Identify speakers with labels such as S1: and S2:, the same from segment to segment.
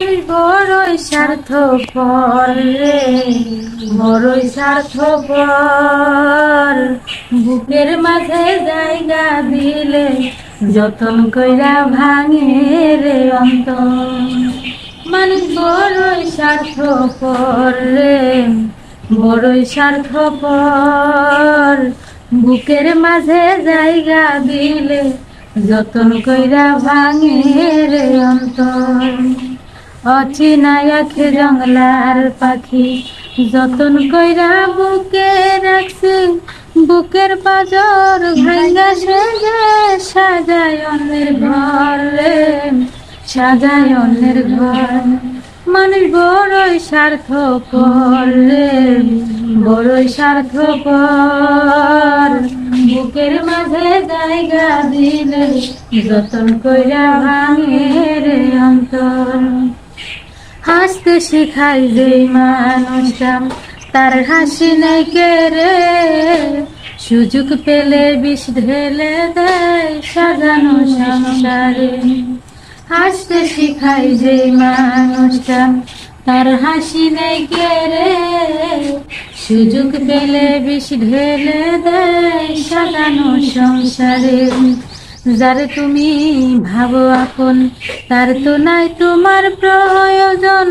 S1: বড়ই স্বার্থপর রে, বড়ই স্বার্থপর। বুকের মাঝে জায়গা দিলে যতন কইরা ভাঙে রে অন্তর। মানুষ বড়ই স্বার্থপর রে, বড়ই স্বার্থপর। বুকের মাঝে জায়গা দিলে যতন কইরা ভাঙে রে অন্তর। অচিনা আখে জঙ্গলার পাখি যতন কইরা বুকে রাখছি, বুকের পাজর ভাঙ্গা সেজে সাজায় অন্যের ঘর রে, সাজায় অন্যের ঘর। মানুষ বড়ই স্বার্থপর রে, বড়ই স্বার্থপর। বুকের মাঝে জায়গা দিলে যতন কইরা ভাঙে রে অন্তর। হাসতে শিখাই যেই মানুষটা তার হাসি নাই কে রে, সুযোগ পেলে বিষ ঢেলে দেয় সাজানো সংসারে। হাসতে শিখাই যেই মানুষটা তার হাসি নেই কে রে, সুযোগ পেলে বিষ ঢেলে দেয় সাজানো সংসারে। যারে তুমি ভাবো আপন তার তো নাই তোমার প্রয়োজন,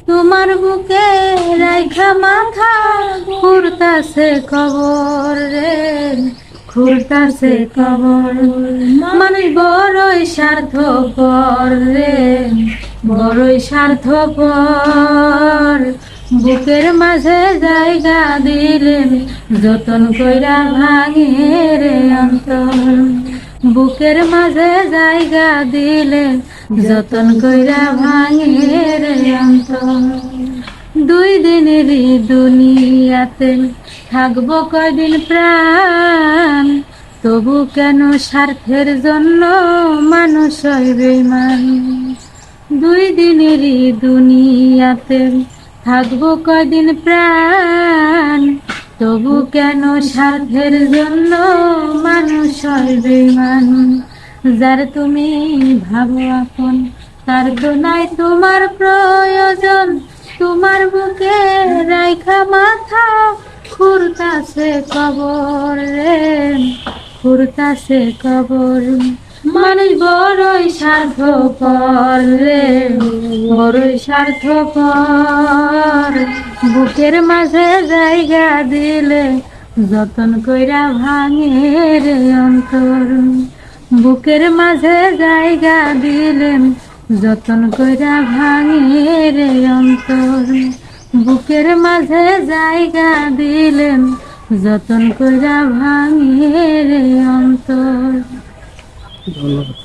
S1: তোমার বুকে রাইখা মাথা খুঁড়তাছে কবর রে, খুঁড়তাছে কবর। মানুষ বড়ই স্বার্থপর রে, বড়ই স্বার্থপর। বুকের মাঝে জায়গা দিলে যতন কইরা ভাঙে রে অন্তর। বুকের মাঝে জায়গা দিলে যতন কইরা ভাঙে রে অন্তর। দুই দিনেরই দুনিয়াতে থাকবো কয়দিন প্রাণ, তবু কেন স্বার্থের জন্য মানুষ হয় বেঈমান। দুই দিনেরই দুনিয়াতে থাকবো কয়দিন প্রাণ, তবু কেন স্বার্থের জন্য মানুষ হয় বেঈমান। যার তুমি ভাবো আপন তার তো নাই তোমার প্রয়োজন, তোমার বুকে রাইখা মাথা খুঁড়তাছে কবর রে, খুঁড়তাছে কবর। মানুষ বড়ই স্বার্থপর রে, বড়ই স্বার্থপর। বুকের মাঝে জায়গা দিলে যতন কইরা ভাঙে রে অন্তর। বুকের মাঝে জায়গা দিলে যতন কইরা ভাঙে রে অন্তর। বুকের মাঝে জায়গা দিলে যতন কইরা ভাঙে রে অন্তর।
S2: ধন্যবাদ।